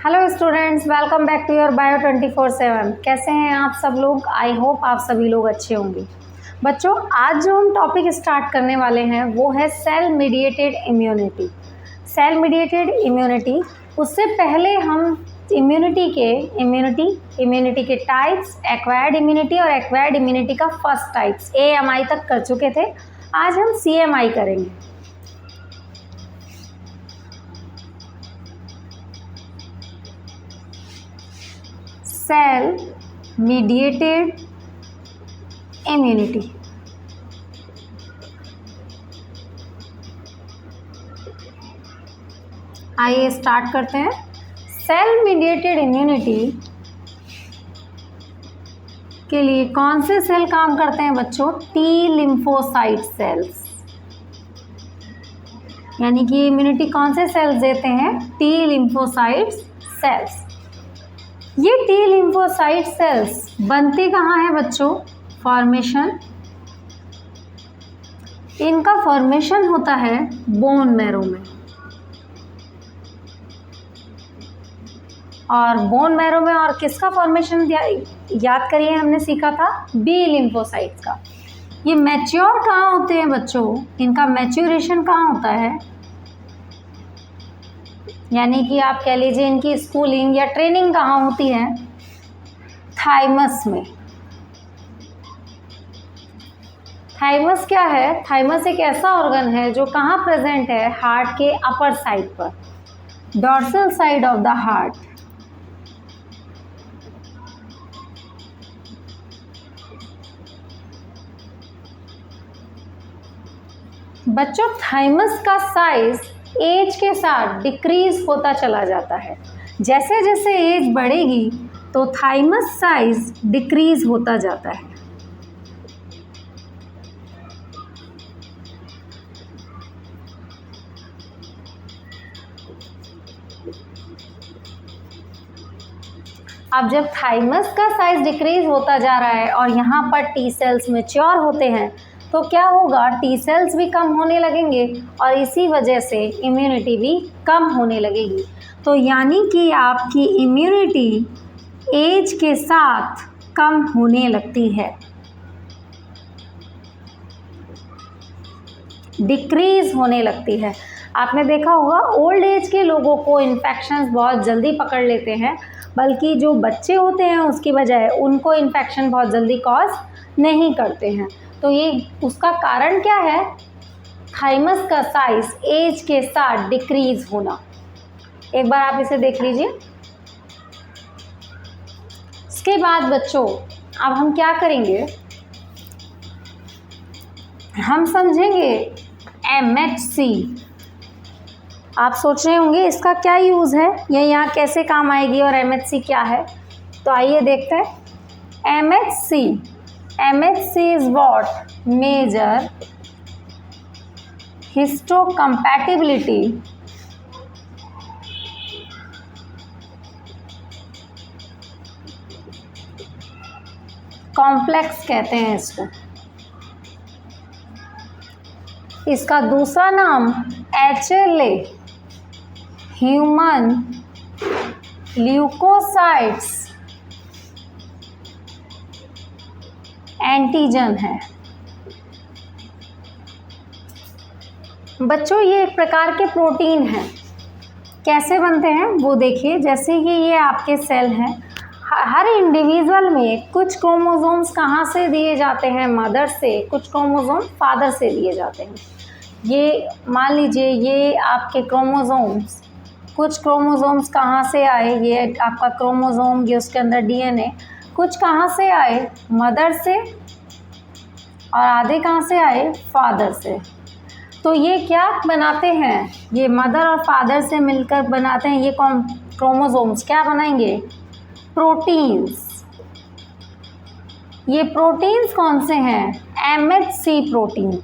Hello students, welcome back to your bio 24/7। कैसे हैं आप सब लोग? आई होप आप सभी लोग अच्छे होंगे। बच्चों, आज जो हम टॉपिक स्टार्ट करने वाले हैं वो है cell mediated immunity. Cell mediated immunity, उससे पहले हम इम्यूनिटी के टाइप्स, एक्वायर्ड इम्यूनिटी और एक्वायर्ड इम्यूनिटी का फर्स्ट टाइप्स AMI तक कर चुके थे। आज हम CMI करेंगे। Cell mediated immunity. आइए स्टार्ट करते हैं। सेल मीडिएटेड इम्यूनिटी के लिए कौन से सेल काम करते हैं बच्चों? T lymphocyte sales. यानी कि इम्यूनिटी कौन से सेल्स देते हैं? T lymphocyte sales. ये टी लिम्फोसाइट सेल्स बनते कहाँ हैं बच्चों? फॉर्मेशन, इनका फॉर्मेशन होता है बोन मैरो में। और बोन मैरो में और किसका फॉर्मेशन याद करिए, हमने सीखा था बी लिम्फोसाइट्स का। ये मैच्योर कहाँ होते हैं बच्चों? इनका मैच्योरेशन कहाँ होता है? यानी कि आप कह लीजिए इनकी स्कूलिंग या ट्रेनिंग कहाँ होती है? थाइमस में। थाइमस क्या है? थाइमस एक ऐसा ऑर्गन है जो कहाँ प्रेजेंट है? हार्ट के अपर साइड पर, dorsal side of the heart. बच्चों, थाइमस का साइज एज के साथ डिक्रीज होता चला जाता है। जैसे जैसे एज बढ़ेगी तो थाइमस साइज डिक्रीज होता जाता है। अब जब थाइमस का साइज डिक्रीज होता जा रहा है और यहाँ पर टी सेल्स मैच्योर होते हैं तो क्या होगा? टी सेल्स भी कम होने लगेंगे और इसी वजह से इम्यूनिटी भी कम होने लगेगी। तो यानी कि आपकी इम्यूनिटी एज के साथ कम होने लगती है, डिक्रीज होने लगती है। आपने देखा होगा ओल्ड एज के लोगों को इन्फेक्शंस बहुत जल्दी पकड़ लेते हैं, बल्कि जो बच्चे होते हैं उसकी बजाय उनको इन्फेक्शन बहुत जल्दी कॉज नहीं करते हैं। तो ये उसका कारण क्या है? थाइमस का साइज एज के साथ डिक्रीज होना। एक बार आप इसे देख लीजिए। इसके बाद बच्चों अब हम क्या करेंगे? हम समझेंगे MHC। आप सोच रहे होंगे इसका क्या यूज़ है, ये यहाँ कैसे काम आएगी और MHC क्या है? तो आइए देखते हैं। MHC is what? Measure histocompatibility complex कहते हैं इसको। इसका दूसरा नाम HLA, ह्यूमन ल्यूकोसाइट्स एंटीजन है। बच्चों, ये एक प्रकार के प्रोटीन हैं। कैसे बनते हैं वो देखिए। जैसे कि ये आपके सेल हैं, हर इंडिविजुअल में कुछ क्रोमोसोम्स कहाँ से दिए जाते हैं? मदर से। कुछ क्रोमोसोम फादर से दिए जाते हैं। ये मान लीजिए ये आपके क्रोमोसोम्स, कुछ क्रोमोसोम्स कहाँ से आए? ये आपका क्रोमोसोम, ये उसके अंदर DNA, कुछ कहाँ से आए? मदर से, और आधे कहाँ से आए? फादर से। तो ये क्या बनाते हैं? ये मदर और फादर से मिलकर बनाते हैं। ये क्रोमोसोम्स क्या बनाएंगे? प्रोटीन्स। ये प्रोटीन्स कौन से हैं? MHC protein.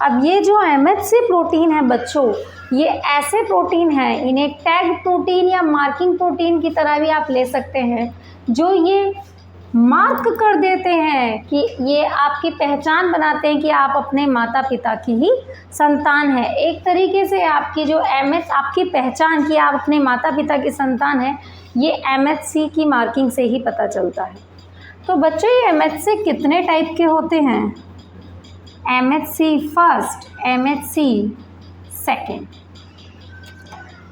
अब ये जो MHC प्रोटीन है बच्चों, ये ऐसे प्रोटीन हैं, इन्हें टैग प्रोटीन या मार्किंग प्रोटीन की तरह भी आप ले सकते हैं, जो ये मार्क कर देते हैं कि ये आपकी पहचान बनाते हैं कि आप अपने माता पिता की ही संतान है। एक तरीके से आपकी जो आपकी पहचान कि आप अपने माता पिता की संतान है, ये MHC की मार्किंग से ही पता चलता है। तो बच्चों, ये MHC कितने टाइप के होते हैं? MHC first, MHC second.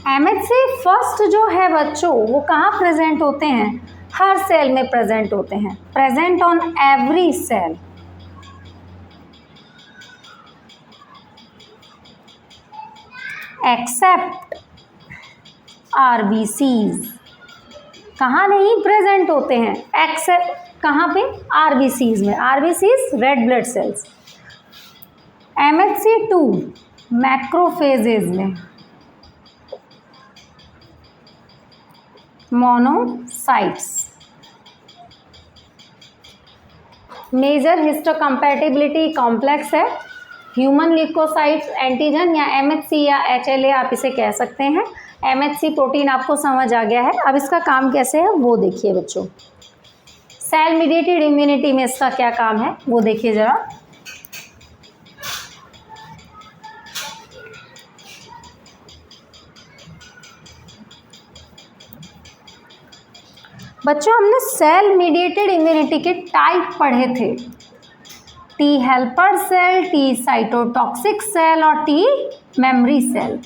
MHC first जो है बच्चों, वो कहाँ प्रेजेंट होते हैं? हर सेल में प्रेजेंट होते हैं, present on every cell. Except RBCs। कहाँ नहीं प्रेजेंट होते हैं? एक्सेप्ट कहाँ पे? RBCs में। RBCs red blood cells. MHC 2 macrophages में, मोनोसाइट्स। मेजर हिस्टोकम्पैटिबिलिटी कॉम्प्लेक्स है। ह्यूमन ल्यूकोसाइट्स एंटीजन या MHC या HLA आप इसे कह सकते हैं। MHC प्रोटीन आपको समझ आ गया है। अब इसका काम कैसे है वो देखिए बच्चों। सेल मीडिएटेड इम्यूनिटी में इसका क्या काम है वो देखिए जरा। बच्चों, हमने सेल मीडिएटेड इम्यूनिटी के टाइप पढ़े थे। T helper cell, T cytotoxic cell और T मेमोरी सेल।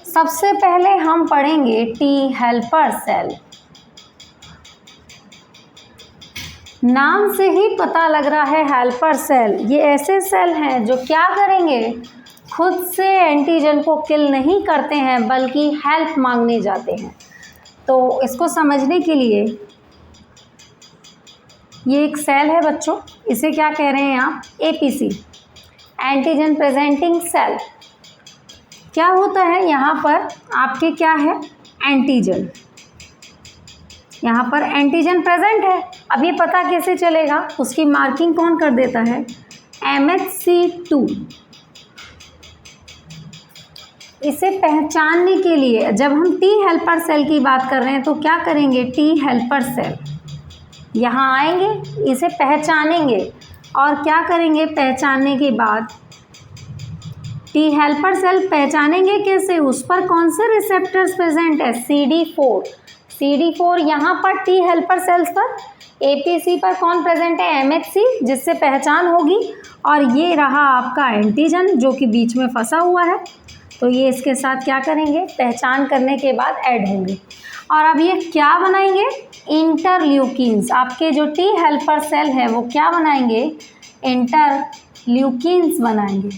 सबसे पहले हम पढ़ेंगे T हेल्पर सेल। नाम से ही पता लग रहा है हेल्पर सेल, ये ऐसे सेल हैं जो क्या करेंगे? खुद से एंटीजन को किल नहीं करते हैं बल्कि हेल्प मांगने जाते हैं। तो इसको समझने के लिए, ये एक सेल है बच्चों, इसे क्या कह रहे हैं आप? APC, antigen presenting cell. क्या होता है यहाँ पर? आपके क्या है? एंटीजन। यहाँ पर एंटीजन प्रेजेंट है। अब ये पता कैसे चलेगा? उसकी मार्किंग कौन कर देता है? MHC 2। इसे पहचानने के लिए जब हम T हेल्पर सेल की बात कर रहे हैं तो क्या करेंगे? T हेल्पर सेल यहाँ आएंगे, इसे पहचानेंगे और क्या करेंगे? पहचानने के बाद T हेल्पर सेल पहचानेंगे कैसे? उस पर कौन से रिसेप्टर्स प्रेजेंट है? CD4। CD4 यहाँ पर T हेल्पर सेल्स पर। APC पर कौन प्रेजेंट है? MHC, जिससे पहचान होगी। और ये रहा आपका एंटीजन जो कि बीच में फंसा हुआ है। तो ये इसके साथ क्या करेंगे? पहचान करने के बाद ऐड होंगे। और अब ये क्या बनाएंगे? इंटरल्यूकिन्स। आपके जो T हेल्पर सेल है वो क्या बनाएंगे? इंटरल्यूकिन्स बनाएंगे।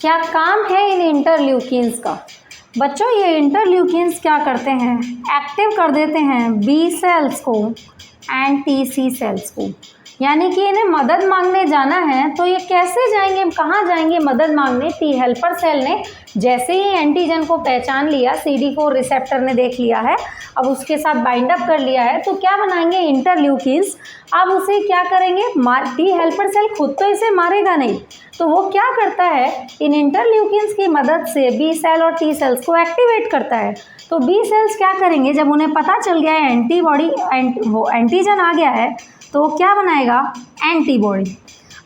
क्या काम है इन इंटरल्यूकिन्स का? बच्चों, ये इंटरल्यूकिन्स क्या करते हैं? एक्टिव कर देते हैं B सेल्स को एंड TC सेल्स को। यानी कि इन्हें मदद मांगने जाना है तो ये कैसे जाएंगे? कहाँ जाएंगे मदद मांगने? T हेल्पर सेल ने जैसे ही एंटीजन को पहचान लिया, CD4 रिसेप्टर ने देख लिया है, अब उसके साथ बाइंड अप कर लिया है, तो क्या बनाएंगे? इंटरल्यूकिन्स। अब उसे क्या करेंगे? T हेल्पर सेल खुद तो इसे मारेगा नहीं, तो वो क्या करता है? इन इंटरल्यूकिन्स की मदद से B सेल और T सेल्स को एक्टिवेट करता है। तो B सेल्स क्या करेंगे? जब उन्हें पता चल गया है वो एंटीजन आ गया है, तो वो क्या बनाएगा? एंटीबॉडी।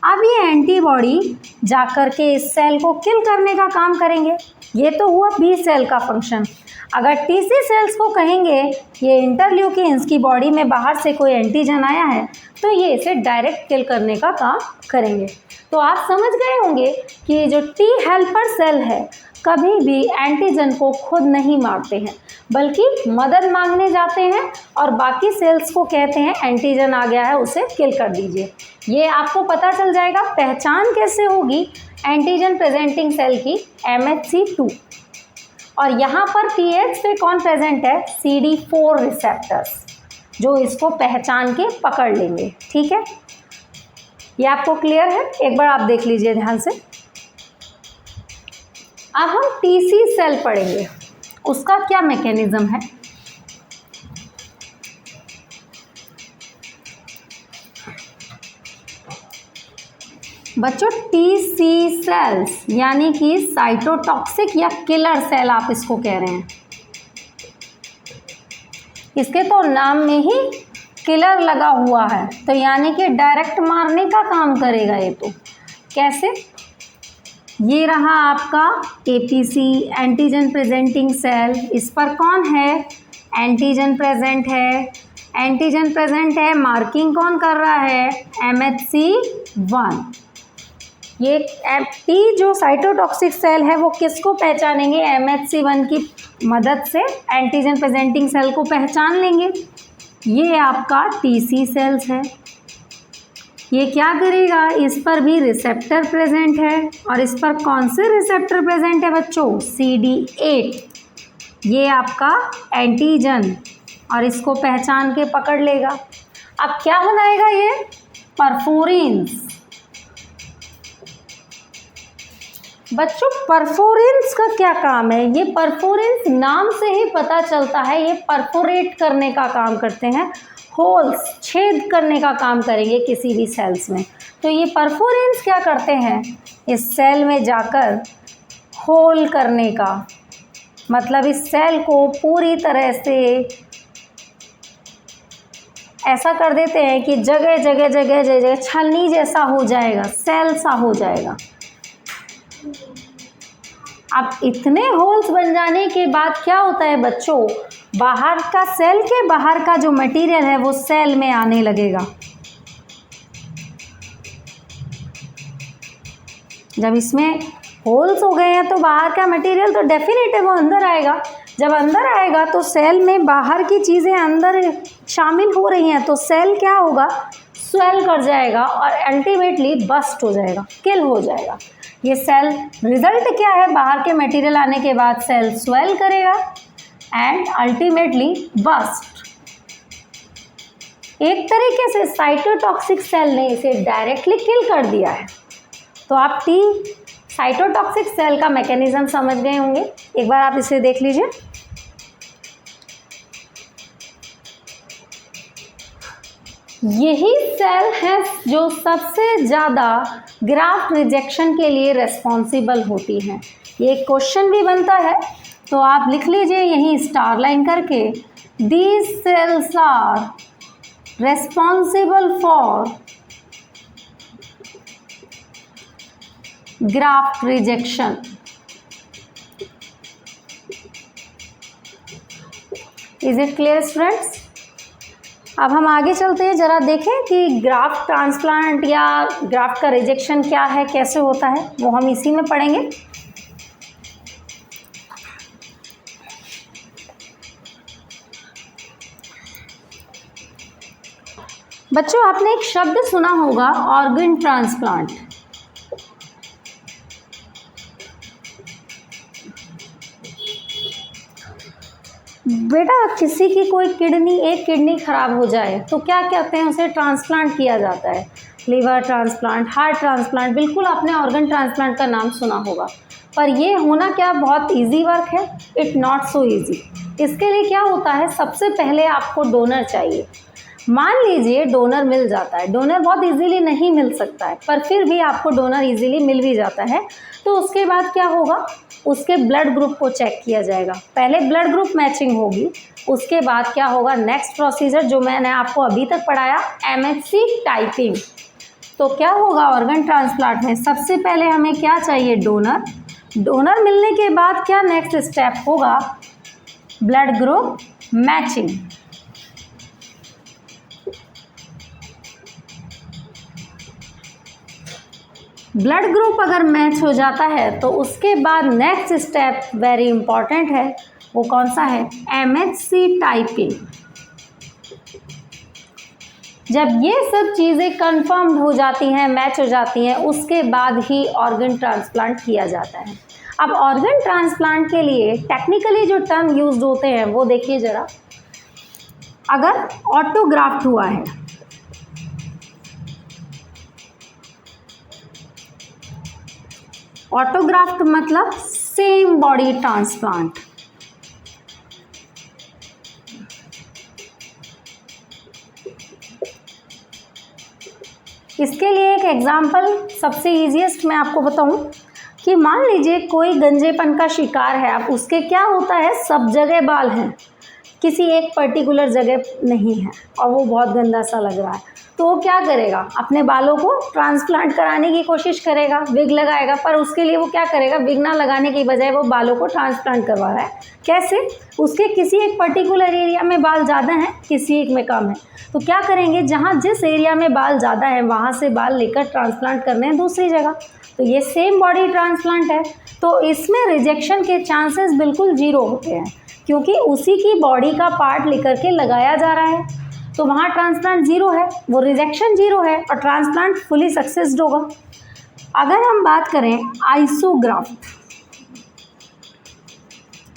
अब ये एंटीबॉडी जाकर के इस सेल को किल करने का काम करेंगे। ये तो हुआ B सेल का फंक्शन। अगर TC सेल्स को कहेंगे ये इंटरल्यूकिन्स की बॉडी में बाहर से कोई एंटीजन आया है तो ये इसे डायरेक्ट किल करने का काम करेंगे। तो आप समझ गए होंगे कि जो T हेल्पर सेल है कभी भी एंटीजन को खुद नहीं मारते हैं बल्कि मदद मांगने जाते हैं और बाकी सेल्स को कहते हैं एंटीजन आ गया है उसे किल कर दीजिए। ये आपको पता चल जाएगा। पहचान कैसे होगी एंटीजन प्रेजेंटिंग सेल की? MHC 2। और यहाँ पर pH पे कौन प्रेजेंट है? CD4 रिसेप्टर्स जो इसको पहचान के पकड़ लेंगे। ठीक है, ये आपको क्लियर है? एक बार आप देख लीजिए ध्यान से। अब हम TC सेल पढ़ेंगे, उसका क्या मैकेनिज्म है। बच्चों टीसी सेल्स यानी कि साइटोटॉक्सिक या किलर सेल आप इसको कह रहे हैं। इसके तो नाम में ही किलर लगा हुआ है, तो यानी कि डायरेक्ट मारने का काम करेगा ये। तो कैसे? ये रहा आपका एपीसी एंटीजन प्रेजेंटिंग सेल। इस पर कौन है? एंटीजन प्रेजेंट है। एंटीजन प्रेजेंट है, मार्किंग कौन कर रहा है? MHC1। ये टी जो साइटोटॉक्सिक सेल है वो किसको पहचानेंगे? MHC1 की मदद से एंटीजन प्रेजेंटिंग सेल को पहचान लेंगे। ये आपका टीसी सेल्स है। ये क्या करेगा? इस पर भी रिसेप्टर प्रेजेंट है, और इस पर कौन से रिसेप्टर प्रेजेंट है बच्चों? CD8। ये आपका एंटीजन, और इसको पहचान के पकड़ लेगा। अब क्या बनाएगा ये? परफोरिन्स। बच्चों परफोरेंस का क्या काम है? ये परफोरेंस नाम से ही पता चलता है, ये परफोरेट करने का काम करते हैं, होल्स छेद करने का काम करेंगे किसी भी सेल्स में। तो ये परफोरेंस क्या करते हैं? इस सेल में जाकर होल करने का मतलब इस सेल को पूरी तरह से ऐसा कर देते हैं कि जगह जगह जगह जगह छलनी जैसा हो जाएगा, सेल सा हो जाएगा। अब इतने होल्स बन जाने के बाद क्या होता है बच्चों? बाहर का, सेल के बाहर का जो मटेरियल है वो सेल में आने लगेगा। जब इसमें होल्स हो गए हैं तो बाहर का मटेरियल तो डेफिनेट है वो अंदर आएगा। जब अंदर आएगा तो सेल में बाहर की चीज़ें अंदर शामिल हो रही हैं, तो सेल क्या होगा? स्वेल कर जाएगा और अल्टीमेटली बस्ट हो जाएगा, किल हो जाएगा। ये सेल रिजल्ट क्या है? बाहर के मटेरियल आने के बाद सेल स्वेल करेगा एंड अल्टीमेटली बस्ट। एक तरीके से साइटोटॉक्सिक सेल ने इसे डायरेक्टली किल कर दिया है। तो आप टी साइटोटॉक्सिक सेल का मैकेनिज्म समझ गए होंगे। एक बार आप इसे देख लीजिए। यही सेल है जो सबसे ज़्यादा ग्राफ्ट रिजेक्शन के लिए रेस्पॉन्सिबल होती हैं। ये क्वेश्चन भी बनता है, तो आप लिख लीजिए यहीं स्टार लाइन करके, these cells are responsible for graft rejection. Is it clear students? अब हम आगे चलते हैं, ज़रा देखें कि ग्राफ्ट ट्रांसप्लांट या ग्राफ्ट का रिजेक्शन क्या है, कैसे होता है, वो हम इसी में पढ़ेंगे। बच्चों आपने एक शब्द सुना होगा, ऑर्गन ट्रांसप्लांट। बेटा किसी की कोई किडनी, एक किडनी खराब हो जाए तो क्या कहते हैं? उसे ट्रांसप्लांट किया जाता है। लिवर ट्रांसप्लांट, हार्ट ट्रांसप्लांट, बिल्कुल आपने ऑर्गन ट्रांसप्लांट का नाम सुना होगा। पर ये होना क्या बहुत इजी वर्क है? It not so easy. इसके लिए क्या होता है? सबसे पहले आपको डोनर चाहिए। मान लीजिए डोनर मिल जाता है, डोनर बहुत इजीली नहीं मिल सकता है, पर फिर भी आपको डोनर इजीली मिल भी जाता है, तो उसके बाद क्या होगा? उसके ब्लड ग्रुप को चेक किया जाएगा। पहले ब्लड ग्रुप मैचिंग होगी, उसके बाद क्या होगा? नेक्स्ट प्रोसीजर जो मैंने आपको अभी तक पढ़ाया, MHC टाइपिंग। तो क्या होगा ऑर्गन ट्रांसप्लांट में? सबसे पहले हमें क्या चाहिए? डोनर। डोनर मिलने के बाद क्या नेक्स्ट स्टेप होगा? Blood group matching. Blood group अगर मैच हो जाता है तो उसके बाद नेक्स्ट स्टेप वेरी इंपॉर्टेंट है, वो कौन सा है? MHC typing. जब ये सब चीज़ें कंफर्म हो जाती हैं, मैच हो जाती हैं, उसके बाद ही ऑर्गन ट्रांसप्लांट किया जाता है। अब ऑर्गन ट्रांसप्लांट के लिए टेक्निकली जो टर्म यूज्ड होते हैं वो देखिए ज़रा। अगर ऑटोग्राफ्ट हुआ है, ऑटोग्राफ्ट मतलब सेम बॉडी ट्रांसप्लांट। इसके लिए एक एग्जाम्पल सबसे ईजीएस्ट मैं आपको बताऊं कि मान लीजिए कोई गंजेपन का शिकार है, अब उसके क्या होता है, सब जगह बाल हैं, किसी एक पर्टिकुलर जगह नहीं है और वो बहुत गंदा सा लग रहा है, तो वो क्या करेगा, अपने बालों को ट्रांसप्लांट कराने की कोशिश करेगा, विग लगाएगा। पर उसके लिए वो क्या करेगा, विग ना लगाने की बजाय वो बालों को ट्रांसप्लांट करवा रहा है। कैसे, उसके किसी एक पर्टिकुलर एरिया में बाल ज़्यादा हैं, किसी एक में कम है, तो क्या करेंगे, जहाँ जिस एरिया में बाल ज़्यादा है वहाँ से बाल लेकर ट्रांसप्लांट करने हैं दूसरी जगह। तो ये सेम बॉडी ट्रांसप्लांट है, तो इसमें रिजेक्शन के चांसेस बिल्कुल जीरो होते हैं, क्योंकि उसी की बॉडी का पार्ट लेकर के लगाया जा रहा है, तो वहाँ ट्रांसप्लांट जीरो है, वो रिजेक्शन जीरो है और ट्रांसप्लांट फुली सक्सेस्ड होगा। अगर हम बात करें आइसोग्राफ्ट,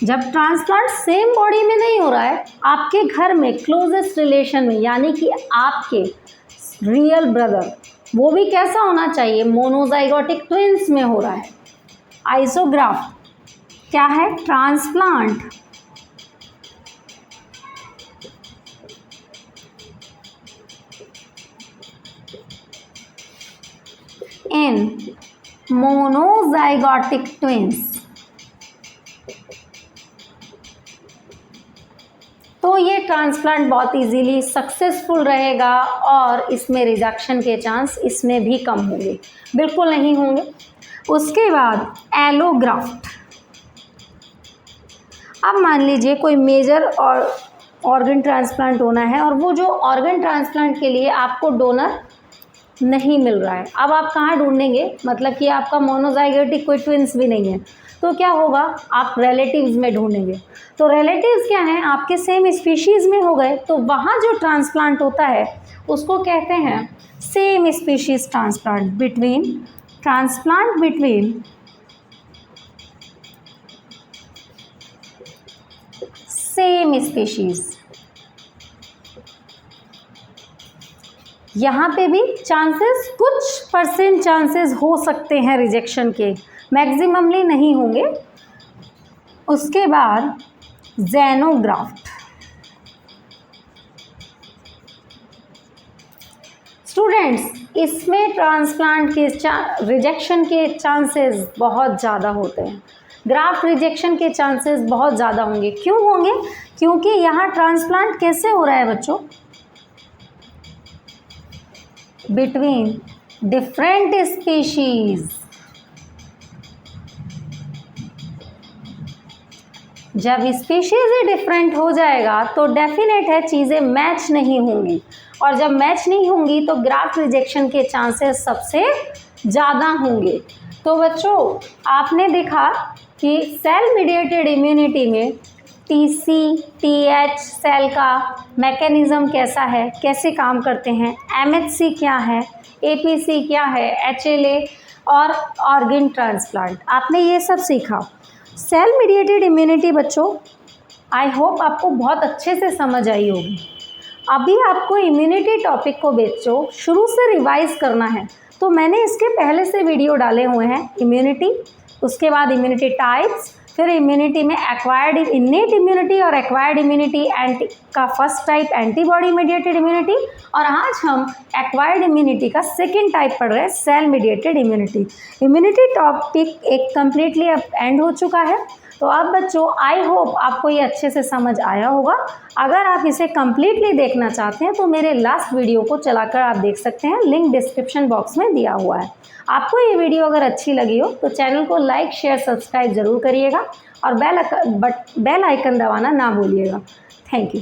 जब ट्रांसप्लांट सेम बॉडी में नहीं हो रहा है, आपके घर में क्लोजेस्ट रिलेशन में, यानी कि आपके रियल ब्रदर, वो भी कैसा होना चाहिए, मोनोजाइगोटिक ट्विंस में हो रहा है। आइसोग्राफ्ट क्या है, ट्रांसप्लांट इन मोनोजाइगोटिक ट्विंस। तो ये ट्रांसप्लांट बहुत इजीली सक्सेसफुल रहेगा और इसमें रिजेक्शन के चांस इसमें भी कम होंगे, बिल्कुल नहीं होंगे। उसके बाद एलोग्राफ्ट, अब मान लीजिए कोई मेजर और ऑर्गन ट्रांसप्लांट होना है और वो जो ऑर्गन ट्रांसप्लांट के लिए आपको डोनर नहीं मिल रहा है, अब आप कहाँ ढूंढेंगे, मतलब कि आपका मोनोजाइगोटिक कोई ट्विंस भी नहीं है, तो क्या होगा, आप रिलेटिव्स में ढूंढेंगे। तो रिलेटिव्स क्या हैं, आपके सेम स्पीशीज़ में हो गए, तो वहाँ जो ट्रांसप्लांट होता है उसको कहते हैं same species transplant, between same species. यहाँ पे भी चांसेस, कुछ परसेंट चांसेस हो सकते हैं रिजेक्शन के, मैक्सिममली नहीं होंगे। उसके बाद ज़ेनोग्राफ्ट, स्टूडेंट्स इसमें ट्रांसप्लांट के रिजेक्शन के चांसेस बहुत ज़्यादा होते हैं, ग्राफ्ट रिजेक्शन के चांसेस बहुत ज़्यादा होंगे। क्यों होंगे, क्योंकि यहाँ ट्रांसप्लांट कैसे हो रहा है बच्चों, बिटवीन डिफरेंट स्पीशीज। जब स्पीशीज ही डिफरेंट हो जाएगा तो डेफिनेट है चीज़ें मैच नहीं होंगी, और जब मैच नहीं होंगी तो ग्राफ्ट रिजेक्शन के चांसेस सबसे ज़्यादा होंगे। तो बच्चों आपने देखा कि सेल मीडिएटेड इम्यूनिटी में TCTH सेल का मैकेनिज़्म कैसा है, कैसे काम करते हैं, MHC क्या है, APC क्या है, HLA और ऑर्गन ट्रांसप्लांट, आपने ये सब सीखा। सेल मीडिएटेड इम्यूनिटी बच्चों आई होप आपको बहुत अच्छे से समझ आई होगी। अभी आपको इम्यूनिटी टॉपिक को बच्चों शुरू से रिवाइज करना है, तो मैंने इसके पहले से वीडियो डाले हुए हैं, इम्यूनिटी, उसके बाद इम्यूनिटी टाइप्स, फिर इम्यूनिटी में एक्वायर्ड इन्नेट इम्यूनिटी और एक्वायर्ड इम्यूनिटी एंटी का first type antibody mediated immunity, और आज हम एक्वायर्ड इम्यूनिटी का सेकंड टाइप पढ़ रहे हैं, cell mediated immunity. Immunity topic एक कम्प्लीटली अब एंड हो चुका है। तो अब बच्चों आई होप आपको ये अच्छे से समझ आया होगा। अगर आप इसे कम्प्लीटली देखना चाहते हैं तो मेरे लास्ट वीडियो को चलाकर आप देख सकते हैं, लिंक डिस्क्रिप्शन बॉक्स में दिया हुआ है। आपको ये वीडियो अगर अच्छी लगी हो तो चैनल को लाइक शेयर सब्सक्राइब ज़रूर करिएगा और बेल आइकन दबाना ना भूलिएगा। Thank you.